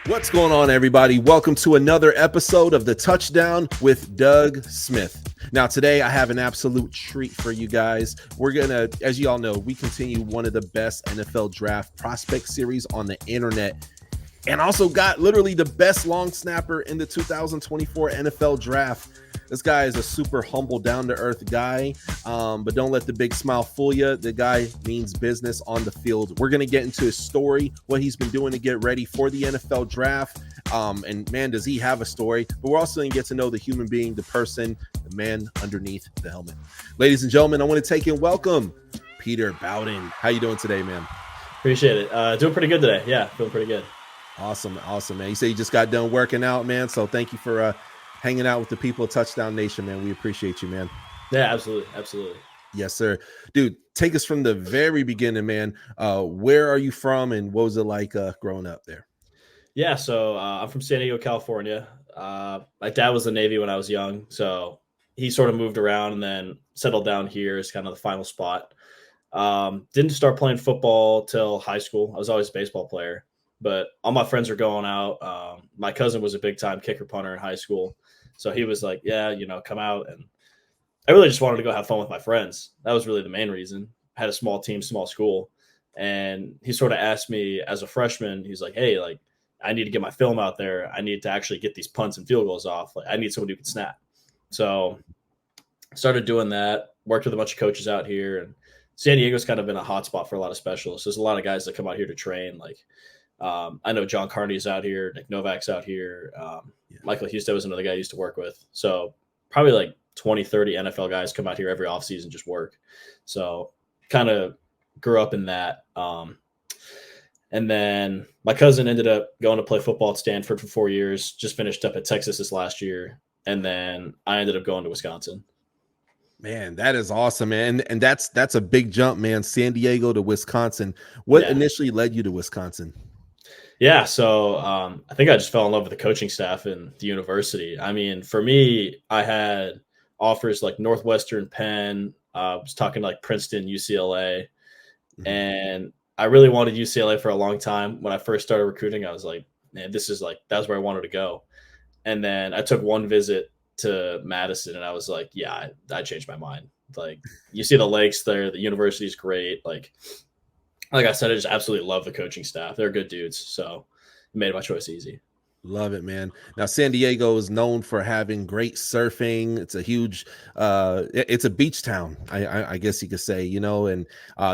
What's going on, everybody? Welcome to another episode of the Touchdown with Doug Smith. Now, today I have an absolute treat for you guys. We're going to, as you all know, we continue one of the best NFL draft prospect series on the internet, and also got literally the best long snapper in the 2024 NFL draft. This guy is a super humble, down-to-earth guy, but don't let the big smile fool you. The guy means business on the field. We're going to get into his story, what he's been doing to get ready for the NFL draft, and man, does he have a story. But we're also going to get to know the human being, the person, the man underneath the helmet. Ladies and gentlemen, I want to take and welcome Peter Bowden. How you doing today, man? Appreciate it. Doing pretty good today. Yeah, feeling pretty good. Awesome, man. You say you just got done working out, man, so thank you for hanging out with the people of Touchdown Nation, man. We appreciate you, man. Yeah, absolutely. Yes, sir. Dude, take us from the very beginning, man. Where are you from, and what was it like growing up there? Yeah, so I'm from San Diego, California. My dad was in the Navy when I was young, so he sort of moved around and then settled down here as kind of the final spot. Didn't start playing football till high school. I was always a baseball player, but all my friends are going out. My cousin was a big-time kicker punter in high school, so he was like, yeah, come out. And I really just wanted to go have fun with my friends. That was really the main reason. I had a small team, small school. And he sort of asked me as a freshman, he's like, hey, like, I need to get my film out there. I need to actually get these punts and field goals off. Like, I need someone who can snap. So started doing that, worked with a bunch of coaches out here. And San Diego's kind of been a hot spot for a lot of specialists. There's a lot of guys that come out here to train. Like, I know John Carney's out here, Nick Novak's out here. Michael Houston was another guy I used to work with. So probably like 20, 30 NFL guys come out here every offseason, just work. So kind of grew up in that. And then my cousin ended up going to play football at Stanford for 4 years, just finished up at Texas this last year. And then I ended up going to Wisconsin. Man, that is awesome, man. And that's a big jump, man. San Diego to Wisconsin. What initially led you to Wisconsin? Yeah, so I think I just fell in love with the coaching staff and the university. I mean, for me, I had offers like Northwestern, Penn. I was talking to like Princeton, UCLA. Mm-hmm. And I really wanted UCLA for a long time. When I first started recruiting, I was like, man, that's where I wanted to go. And then I took one visit to Madison and I was like, yeah, I changed my mind. Like, you see the lakes there, the university is great. Like I said, I just absolutely love the coaching staff. They're good dudes. So it made my choice easy. Love it, man. Now, San Diego is known for having great surfing. It's a huge, it's a beach town, I guess you could say, and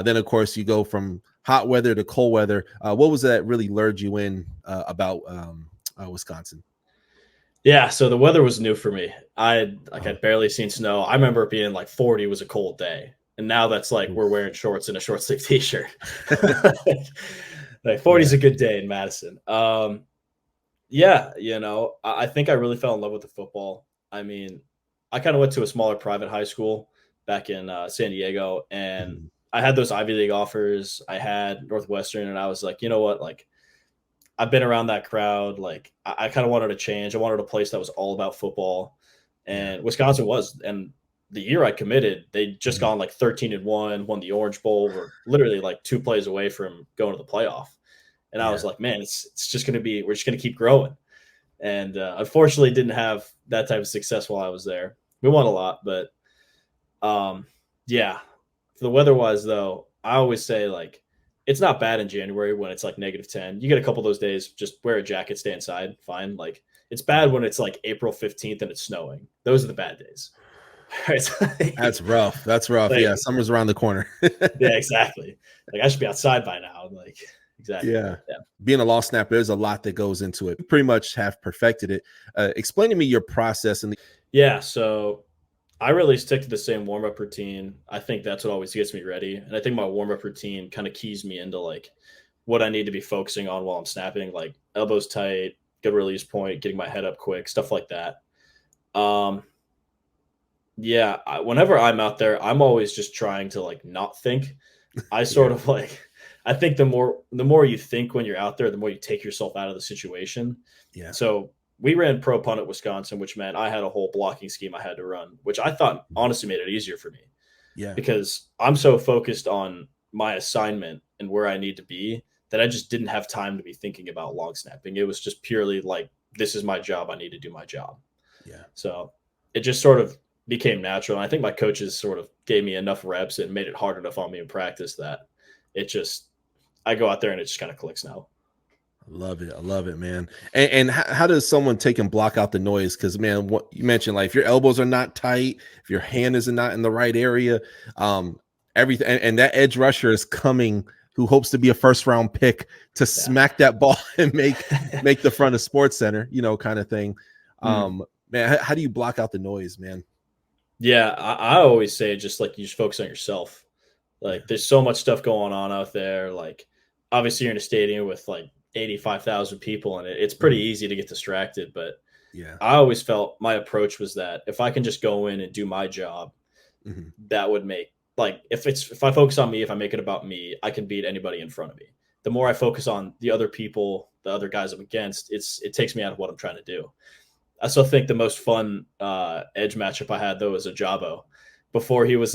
then, of course, you go from hot weather to cold weather. What was that really lured you in about Wisconsin? Yeah, so the weather was new for me. I'd barely seen snow. I remember it being like 40 was a cold day. And now that's like we're wearing shorts and a short sleeve t-shirt. Like 40 is a good day in Madison. Yeah, I think I really fell in love with the football. I mean, I kind of went to a smaller private high school back in San Diego, and I had those Ivy League offers. I had Northwestern, and I was like, you know what? Like, I've been around that crowd. Like, I kind of wanted to change. I wanted a place that was all about football, and Wisconsin was. And the year I committed, they just gone like 13-1, won the Orange Bowl. We're literally like 2 plays away from going to the playoff. And I was like, man, it's just going to be, we're just going to keep growing. And unfortunately didn't have that type of success while I was there. We won a lot, but yeah, for the weather-wise though, I always say like, it's not bad in January when it's like -10. You get a couple of those days, just wear a jacket, stay inside, fine. Like, it's bad when it's like April 15th and it's snowing. Those are the bad days. That's rough. Like, yeah, summer's around the corner. Yeah, exactly. Like, I should be outside by now. Like, exactly. Yeah. Being a long snapper, there's a lot that goes into it. You pretty much have perfected it. Explain to me your process. Yeah, so I really stick to the same warm-up routine. I think that's what always gets me ready. And I think my warm-up routine kind of keys me into like what I need to be focusing on while I'm snapping, like elbows tight, good release point, getting my head up quick, stuff like that. Yeah, whenever I'm out there, I'm always just trying to like not think. I sort of like, I think the more you think when you're out there, the more you take yourself out of the situation. Yeah. So we ran pro punt at Wisconsin, which meant I had a whole blocking scheme I had to run, which I thought honestly made it easier for me. Yeah. Because I'm so focused on my assignment and where I need to be that I just didn't have time to be thinking about long snapping. It was just purely like, this is my job. I need to do my job. Yeah. So it just sort of became natural. And I think my coaches sort of gave me enough reps and made it hard enough on me in practice that I go out there and it just kind of clicks now. I love it. I love it, man. And how does someone take and block out the noise? Because, man, what you mentioned, like if your elbows are not tight, if your hand is not in the right area, everything, and that edge rusher is coming who hopes to be a first round pick to smack that ball and make the front of Sports Center, kind of thing. Man, how do you block out the noise, man? Yeah, I always say just like you just focus on yourself. Like there's so much stuff going on out there. Like obviously you're in a stadium with like 85,000 people in it. It's pretty easy to get distracted, but yeah, I always felt my approach was that if I can just go in and do my job, that would make like if I focus on me, if I make it about me, I can beat anybody in front of me. The more I focus on the other people, the other guys I'm against, it takes me out of what I'm trying to do. I still think the most fun edge matchup I had though was Ajabo. Before he was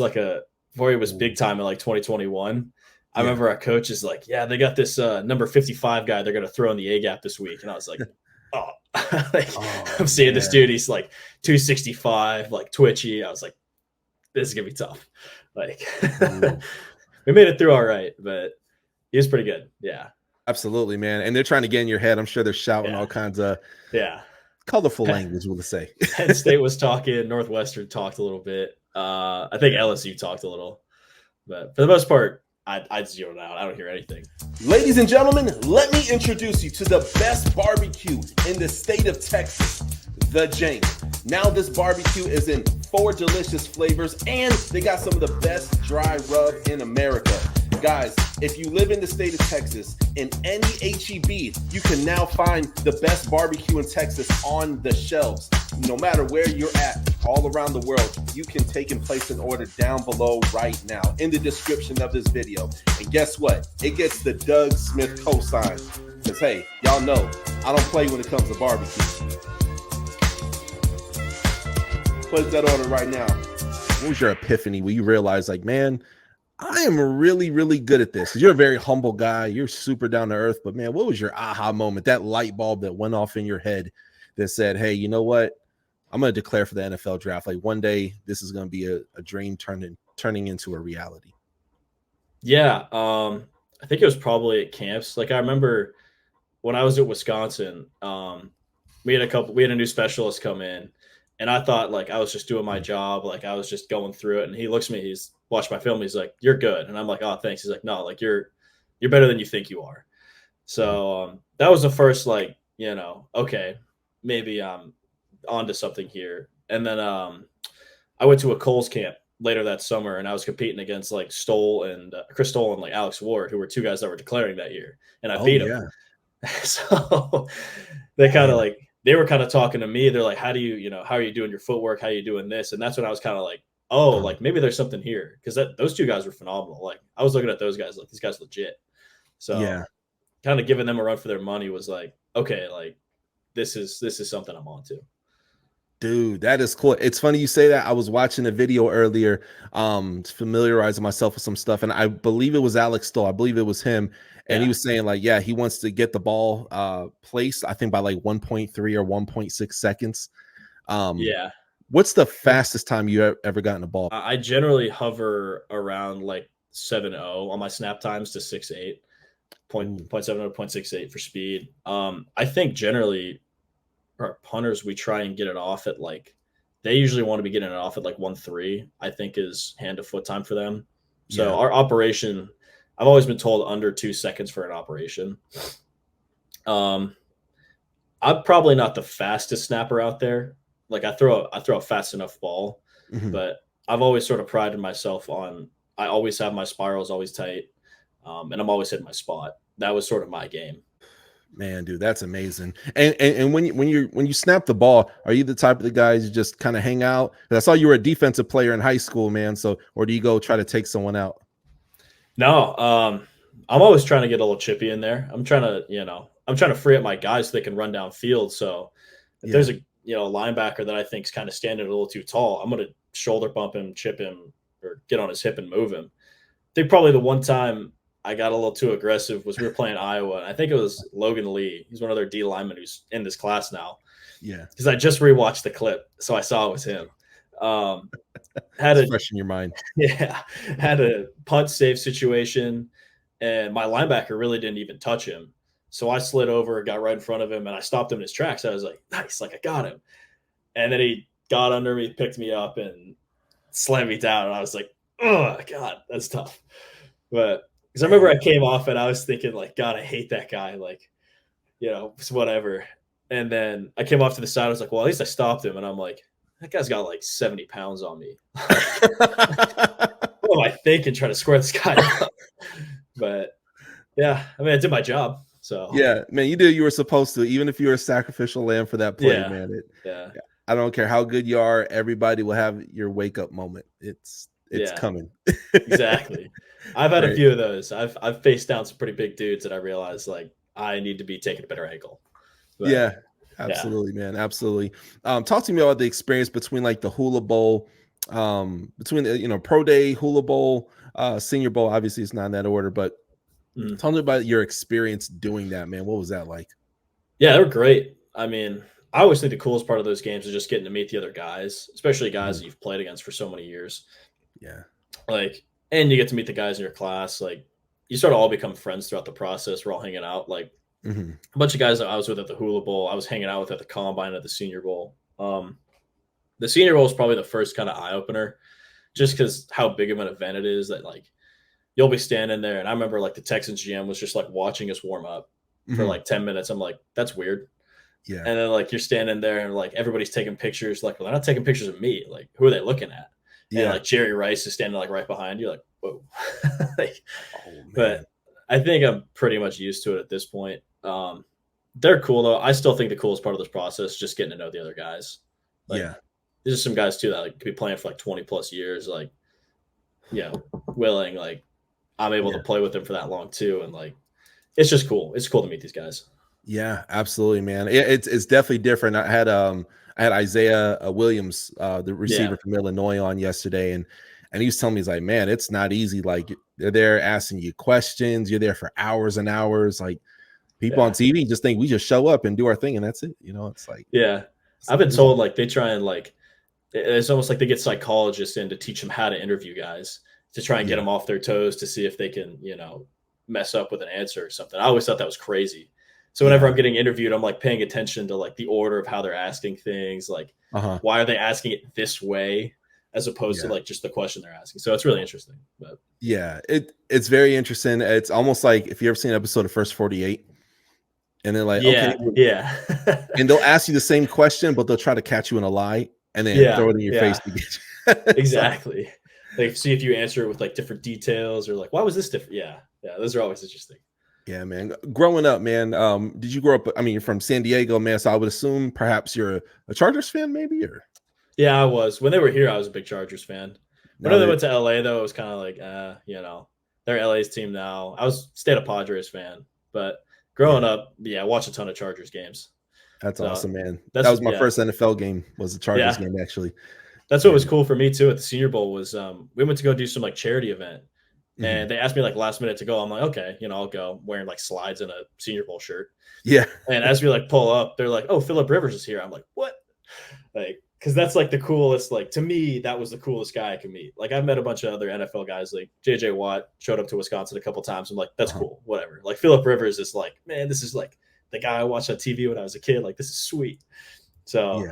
big time in like 2021. I remember our coach is like, yeah, they got this number 55 guy they're going to throw in the A gap this week. And I was like, I'm seeing this dude. He's like 265, like twitchy. I was like, this is going to be tough. Like we made it through all right, but he was pretty good. Yeah, absolutely, man. And they're trying to get in your head. I'm sure they're shouting all kinds of colorful language, we'll say. Penn State was talking, Northwestern talked a little bit. I think LSU talked a little, but for the most part, I'd zero out. I don't hear anything. Ladies and gentlemen, let me introduce you to the best barbecue in the state of Texas, The Jank. Now this barbecue is in 4 delicious flavors, and they got some of the best dry rub in America. Guys, if you live in the state of Texas, in any HEB, you can now find the best barbecue in Texas on the shelves. No matter where you're at, all around the world, you can take and place an order down below right now in the description of this video. And guess what? It gets the Doug Smith cosign. Because, hey, y'all know, I don't play when it comes to barbecue. Place that order right now. What was your epiphany when you realized, like, man, I am really, really good at this? You're a very humble guy. You're super down to earth. But, man, what was your aha moment, that light bulb that went off in your head that said, hey, you know what? I'm going to declare for the NFL draft. Like one day, this is going to be a dream turning into a reality. Yeah. I think it was probably at camps. Like I remember when I was at Wisconsin, we had a new specialist come in, and I thought like I was just doing my job. Like I was just going through it. And he looks at me, he's watched my film. He's like, you're good. And I'm like, oh, thanks. He's like, no, like you're better than you think you are. So that was the first, like, okay, maybe I'm onto something here. And then I went to a Coles camp later that summer, and I was competing against like Stoll and Chris Stoll and like Alex Ward, who were 2 guys that were declaring that year, and I beat them. So they kind of they were kind of talking to me. They're like, how are you doing your footwork? How are you doing this? And that's when I was kind of like, oh, like maybe there's something here, because those 2 guys were phenomenal. Like I was looking at those guys like, these guys legit. So kind of giving them a run for their money was like, okay, like this is something I'm on to. Dude, that is cool. It's funny you say that. I was watching a video earlier, familiarizing myself with some stuff, and I believe it was Alex Stoll. I believe it was him, and he was saying like, yeah, he wants to get the ball placed, I think by like 1.3 or 1.6 seconds. What's the fastest time you ever gotten a ball? I generally hover around like 7.0 on my snap times to 6.8, 0.70, 0.68 for speed. I think generally our punters, we try and get it off at like, they usually want to be getting it off at like 1.3, I think is hand to foot time for them. So our operation, I've always been told under 2 seconds for an operation. I'm probably not the fastest snapper out there. Like I throw a fast enough ball, but I've always sort of prided myself on, I always have my spirals always tight, and I'm always hitting my spot. That was sort of my game. Man, dude, that's amazing. And when you snap the ball, are you the type of the guys you just kind of hang out? I saw you were a defensive player in high school, man. So, or do you go try to take someone out? No, I'm always trying to get a little chippy in there. I'm trying to free up my guys so they can run downfield. So if there's a linebacker that I think is kind of standing a little too tall, I'm going to shoulder bump him, chip him, or get on his hip and move him. I think probably the one time I got a little too aggressive was we were playing Iowa. And I think it was Logan Lee. He's one of their D linemen who's in this class now. Yeah. Because I just rewatched the clip, so I saw it was him. Had it's fresh in your mind. Yeah. Had a punt save situation, and my linebacker really didn't even touch him. So I slid over, got right in front of him, and I stopped him in his tracks. I was like, nice, like I got him. And then he got under me, picked me up, and slammed me down. And I was like, oh, God, that's tough. But because I remember I came off and I was thinking, like, God, I hate that guy. Like, whatever. And then I came off to the side. I was like, well, at least I stopped him. And I'm like, that guy's got like 70 pounds on me. What am I thinking trying to square this guy up? But, yeah, I mean, I did my job. So yeah, man, you did. You were supposed to, even if you were a sacrificial lamb for that play, man. I don't care how good you are. Everybody will have your wake up moment. It's coming. Exactly. I've had a few of those. I've faced down some pretty big dudes that I realized like I need to be taking a better angle. But, yeah, absolutely, man. Absolutely. Talk to me about the experience between like the Hula Bowl, between the Pro Day, Hula Bowl, Senior Bowl. Obviously, it's not in that order, but tell me about your experience doing that, man. What was that like? Yeah, they were great. I mean, I always think the coolest part of those games is just getting to meet the other guys, especially guys that you've played against for so many years. Yeah. Like, and you get to meet the guys in your class. Like, you sort of all become friends throughout the process. We're all hanging out. Like, a bunch of guys that I was with at the Hula Bowl, I was hanging out with at the Combine at the Senior Bowl. The Senior Bowl is probably the first kind of eye opener, just because how big of an event it is. That like you'll be standing there, and I remember like the Texans GM was just like watching us warm up for like 10 minutes. I'm like, that's weird. Yeah. And then like you're standing there, and like everybody's taking pictures. Like, well, they're not taking pictures of me. Like, who are they looking at? Yeah. And like Jerry Rice is standing like right behind you. Like, whoa. Like, but I think I'm pretty much used to it at this point. They're cool though. I still think the coolest part of this process is just getting to know the other guys. Like, there's some guys too that like could be playing for like 20 plus years. Like, willing. Like, I'm able to play with them for that long too, and like, it's just cool. It's cool to meet these guys. Yeah, absolutely, man. It's definitely different. I had Isaiah Williams, the receiver from Illinois, on yesterday, and he was telling me, he's like, man, it's not easy. Like, they're there asking you questions. You're there for hours and hours. Like, people on TV just think we just show up and do our thing, and that's it. It's like, I've been told like they try and like, it's almost like they get psychologists in to teach them how to interview guys to try and get them off their toes to see if they can, mess up with an answer or something. I always thought that was crazy. So whenever I'm getting interviewed, I'm like paying attention to like the order of how they're asking things. Like, why are they asking it this way as opposed to like just the question they're asking? So it's really interesting. But yeah, it's very interesting. It's almost like if you ever seen an episode of First 48, and they're like, and they'll ask you the same question, but they'll try to catch you in a lie and then throw it in your face to get you. Exactly. Like, see if you answer it with like different details or like, why was this different? Yeah, those are always interesting. Yeah, man. Growing up, man, did you grow up? I mean, you're from San Diego, man, so I would assume perhaps you're a Chargers fan, maybe? Or yeah, I was. When they were here, I was a big Chargers fan. When they went to LA, though, it was kind of like, they're LA's team now. I was stayed a Padres fan, but growing up, I watched a ton of Chargers games. That's awesome, man. That was my first NFL game, was the Chargers game, actually. That's what was cool for me too at the Senior Bowl was we went to go do some like charity event. And they asked me like last minute to go. I'm like, okay, I'll go, wearing like slides and a Senior Bowl shirt. Yeah. And as we like pull up, they're like, oh, Phillip Rivers is here. I'm like, what? Like, because that's like the coolest. Like, to me, that was the coolest guy I could meet. Like, I've met a bunch of other NFL guys. Like JJ Watt showed up to Wisconsin a couple times. I'm like, that's cool, whatever. Like Phillip Rivers is like, man, this is like the guy I watched on TV when I was a kid. Like, this is sweet. So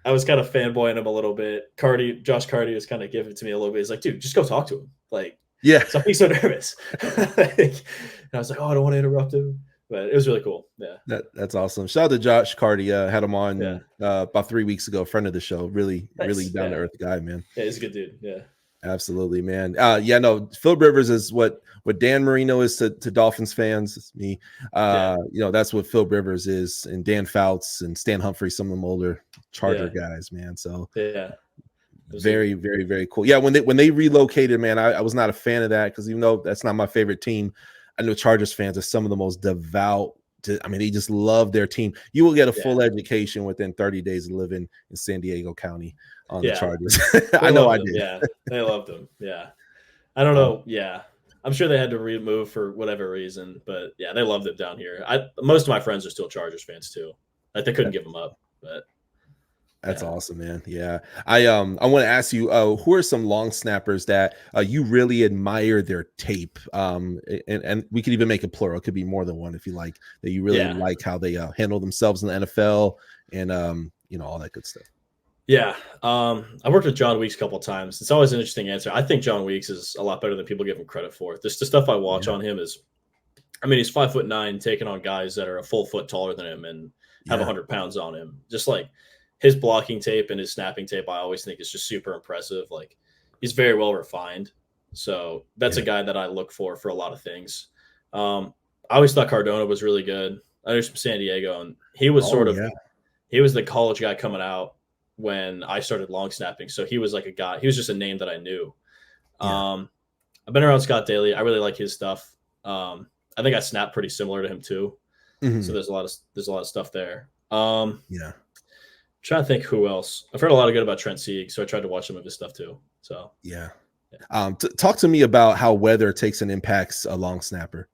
I was kind of fanboying him a little bit. Josh Carty was kind of giving it to me a little bit. He's like, dude, just go talk to him. Like, stop being so nervous. And I was like, oh, I don't want to interrupt him. But it was really cool. Yeah. That's awesome. Shout out to Josh Carty. Had him on about 3 weeks ago, friend of the show. Really down to earth guy, man. Yeah, he's a good dude. Yeah. Absolutely, man. Phil Rivers is what Dan Marino is to Dolphins fans. It's me. That's what Phil Rivers is, and Dan Fouts and Stan Humphrey, some of them older Charger guys, man. So very, very, very cool. Yeah, when they relocated, man, I was not a fan of that because even though that's not my favorite team, I know Chargers fans are some of the most devout. They just love their team. You will get a full education within 30 days of living in San Diego County on the Chargers. I know I did. Yeah, they loved them. Yeah. I don't know. Yeah. I'm sure they had to remove for whatever reason, but yeah, they loved it down here. Most of my friends are still Chargers fans too. Like they couldn't give them up, but That's yeah. awesome, man. Yeah. I want to ask you, who are some long snappers that you really admire their tape? And we could even make it plural. It could be more than one if you like, that you really Yeah. like how they handle themselves in the NFL and all that good stuff. Yeah. I worked with John Weeks a couple of times. It's always an interesting answer. I think John Weeks is a lot better than people give him credit for. The stuff I watch on him is, I mean, he's 5'9", taking on guys that are a full foot taller than him and have 100 pounds on him. Just like his blocking tape and his snapping tape, I always think is just super impressive. Like he's very well refined. So that's a guy that I look for a lot of things. I always thought Cardona was really good. I was from San Diego, and he was he was the college guy coming out when I started long snapping. So he was like a guy. He was just a name that I knew. I've been around Scott Daly. I really like his stuff. I think I snap pretty similar to him too. So there's a lot of stuff there. Trying to think who else. I've heard a lot of good about Trent Sieg, so I tried to watch some of his stuff too. So talk to me about how weather takes and impacts a long snapper.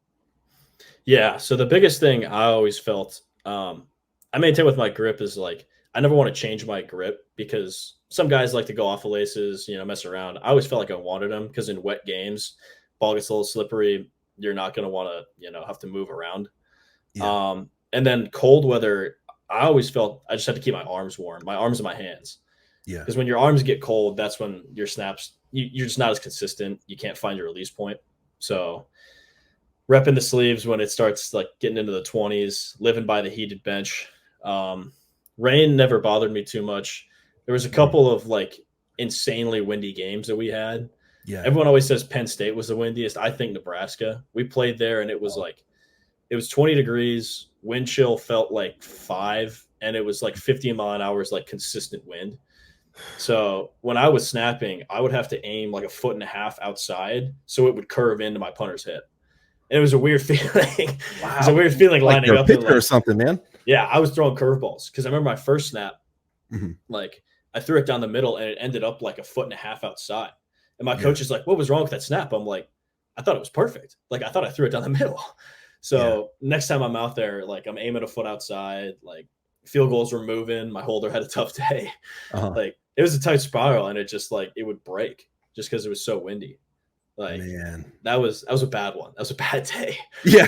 Yeah. So the biggest thing I always felt I maintain with my grip is like I never want to change my grip because some guys like to go off of laces, mess around. I always felt like I wanted them because in wet games, ball gets a little slippery. You're not going to want to, have to move around. And then cold weather, I always felt I just had to keep my arms warm, my arms and my hands. Yeah. Because when your arms get cold, that's when your snaps, you're just not as consistent. You can't find your release point. So repping the sleeves when it starts like getting into the 20s, living by the heated bench. Rain never bothered me too much. There was a couple of like insanely windy games that we had. Yeah. Everyone always says Penn State was the windiest. I think Nebraska. We played there and it was it was 20 degrees. Wind chill felt like 5, and it was like 50 mile an hour, like consistent wind. So when I was snapping, I would have to aim like 1.5 feet outside so it would curve into my punter's hip. And it was a weird feeling. Wow. It was a weird feeling like lining up pitcher or something, man. Yeah, I was throwing curveballs because I remember my first snap, like I threw it down the middle and it ended up like 1.5 feet outside. And my coach is like, "What was wrong with that snap?" I'm like, "I thought it was perfect. Like I thought I threw it down the middle." So next time I'm out there, like I'm aiming 1 foot outside, like field goals were moving. My holder had a tough day. Like it was a tight spiral and it just like it would break just because it was so windy. Like man, that was a bad one. That was a bad day. Yeah.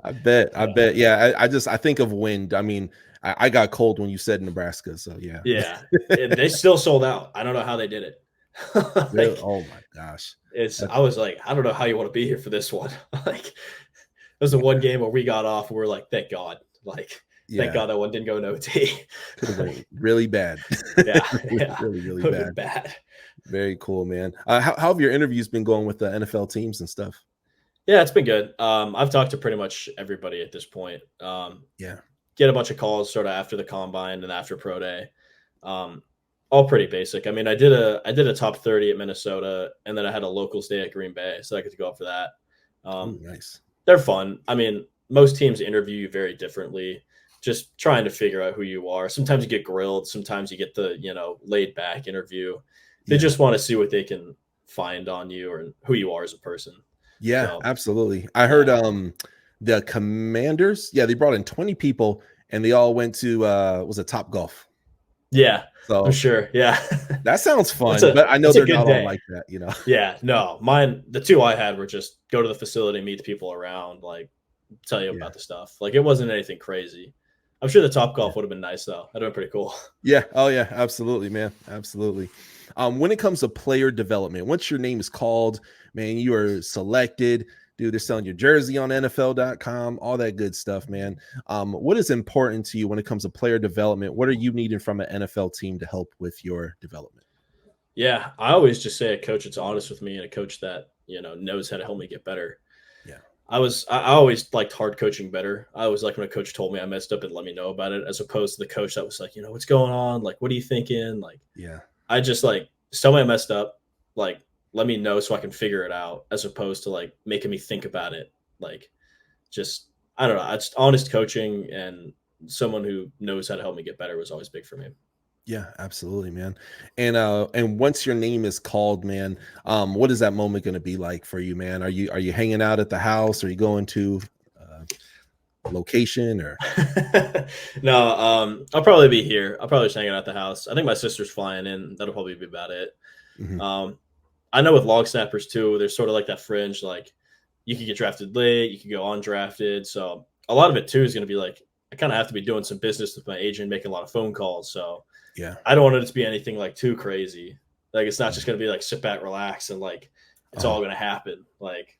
I bet. Yeah. I think of wind. I mean, I got cold when you said Nebraska. So yeah. Yeah. They still sold out. I don't know how they did it. Like, oh my gosh. I was like, I don't know how you want to be here for this one. Like it was the one game where we got off. And we're like, thank God. Like, thank God that one didn't go in OT. Could have been really bad. Yeah. really bad. Very cool, man. How have your interviews been going with the NFL teams and stuff? Yeah, it's been good. I've talked to pretty much everybody at this point. Get a bunch of calls sort of after the combine and after pro day. All pretty basic. I mean, I did a top 30 at Minnesota, and then I had a locals day at Green Bay, so I get to go up for that. Nice. They're fun. I mean, most teams interview you very differently, just trying to figure out who you are. Sometimes you get grilled. Sometimes you get the, laid back interview. They just want to see what they can find on you or who you are as a person. Yeah, so, absolutely. I heard the Commanders, they brought in 20 people and they all went to was it Top Golf? Yeah, so I'm sure. Yeah. That sounds fun, but I know they're not all like that, Yeah, no. The two I had were just go to the facility, meet the people around, like tell you about the stuff. Like it wasn't anything crazy. I'm sure the Top Golf would have been nice though. That'd been pretty cool. Yeah. Oh yeah, absolutely, man. Absolutely. When it comes to player development, once your name is called, man, you are selected. Dude, they're selling your jersey on NFL.com, all that good stuff, man. What is important to you when it comes to player development? What are you needing from an NFL team to help with your development? Yeah, I always just say a coach that's honest with me and a coach that, knows how to help me get better. Yeah. I always liked hard coaching better. I always liked when a coach told me I messed up and let me know about it, as opposed to the coach that was like, what's going on? Like, what are you thinking? Like, I just like, tell me I messed up. Like, let me know so I can figure it out, as opposed to like making me think about it. Like, just, I don't know. It's honest coaching and someone who knows how to help me get better was always big for me. Yeah, absolutely, man. And once your name is called, man, what is that moment going to be like for you, man? Are you hanging out at the house? Are you going to a location or? No, I'll probably be here. I'll probably just hang out at the house. I think my sister's flying in. That'll probably be about it. Mhm. I know with long snappers too, there's sort of like that fringe, like you could get drafted late, you could go undrafted. So a lot of it too is going to be like, I kind of have to be doing some business with my agent, making a lot of phone calls. So Yeah. I don't want it to be anything like too crazy. Like it's not just going to be like sit back, relax, and like it's all going to happen. Like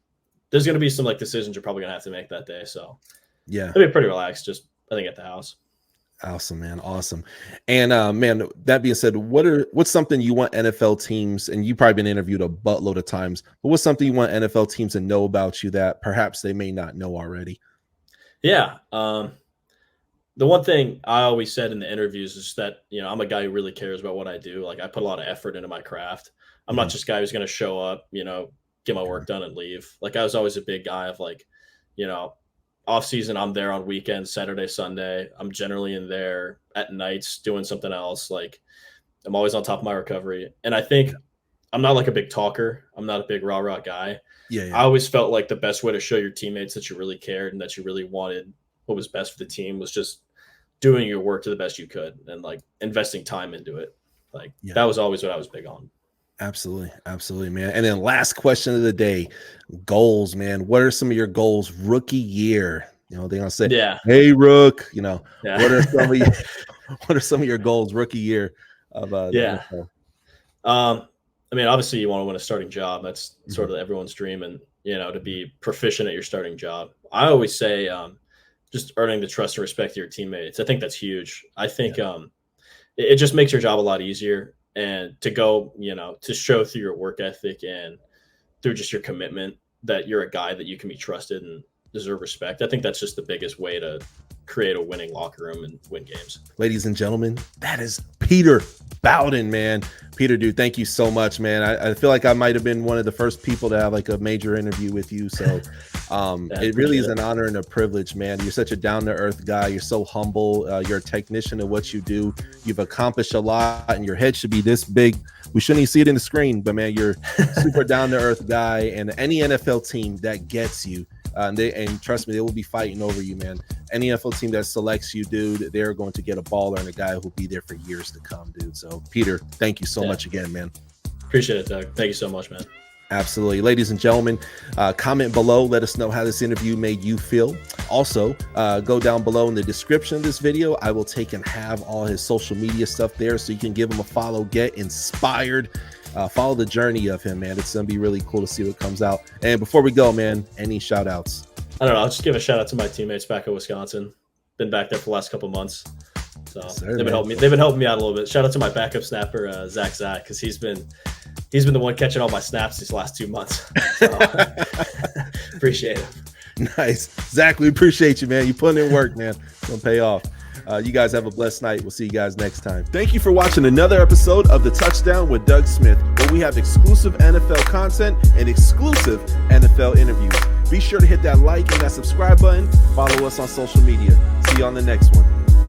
there's going to be some like decisions you're probably going to have to make that day. So Yeah. it'll be pretty relaxed. Just I think at the house. Awesome, man. Awesome. And man, that being said, what's something you want NFL teams, and you've probably been interviewed a buttload of times, but what's something you want NFL teams to know about you that perhaps they may not know already? Yeah. The one thing I always said in the interviews is that, I'm a guy who really cares about what I do. Like I put a lot of effort into my craft. I'm not Mhm. just a guy who's going to show up, get my work done and leave. Like I was always a big guy of like, you know, off season, I'm there on weekends, Saturday, Sunday. I'm generally in there at nights doing something else. Like I'm always on top of my recovery. And I think I'm not like a big talker. I'm not a big rah guy. Yeah, I yeah. always felt like the best way to show your teammates that you really cared and that you really wanted what was best for the team was just doing your work to the best you could and like investing time into it. Like Yeah. that was always what I was big on. Absolutely. Absolutely, man. And then last question of the day, goals, man. What are some of your goals rookie year? They're gonna say, Yeah. "Hey, Rook," Yeah. what are some of your, what are some of your goals rookie year of the Yeah. NFL? I mean, obviously you want to win a starting job. That's sort Mhm. of everyone's dream and, to be proficient at your starting job. I always say, just earning the trust and respect of your teammates. I think that's huge. I think, Yeah. it just makes your job a lot easier and to go, to show through your work ethic and through just your commitment that you're a guy that you can be trusted and deserve respect. I think that's just the biggest way to create a winning locker room and win games. Ladies and gentlemen, that is Peter Bowden, man. Peter, dude, thank you so much, man. I feel like I might have been one of the first people to have like a major interview with you. So Yeah, it really is appreciate an it. honor and a privilege, man. You're such a down-to-earth guy. You're so humble. You're a technician at what you do. You've accomplished a lot, and your head should be this big. We shouldn't even see it in the screen, but man, you're super down-to-earth guy. And any NFL team that gets you, and trust me, they will be fighting over you, man. Any NFL team that selects you, dude, they're going to get a baller and a guy who'll be there for years to come, dude. So, Peter, thank you so much again, man. Appreciate it, Doug. Thank you so much, man. Absolutely. Ladies and gentlemen, comment below. Let us know how this interview made you feel. Also, go down below in the description of this video. I will take and have all his social media stuff there so you can give him a follow, get inspired. Follow the journey of him, man. It's going to be really cool to see what comes out. And before we go, man, any shout outs? I don't know. I'll just give a shout out to my teammates back in Wisconsin. Been back there for the last couple months. So Yes, sir, they've been man. helping me. They've been helping me out a little bit. Shout out to my backup snapper, Zach, because he's been the one catching all my snaps these last 2 months. So, appreciate it. Nice. Zach, we appreciate you, man. You putting in work, man. It's going to pay off. You guys have a blessed night. We'll see you guys next time. Thank you for watching another episode of The Touchdown with Doug Smith, where we have exclusive NFL content and exclusive NFL interviews. Be sure to hit that like and that subscribe button. Follow us on social media. See you on the next one.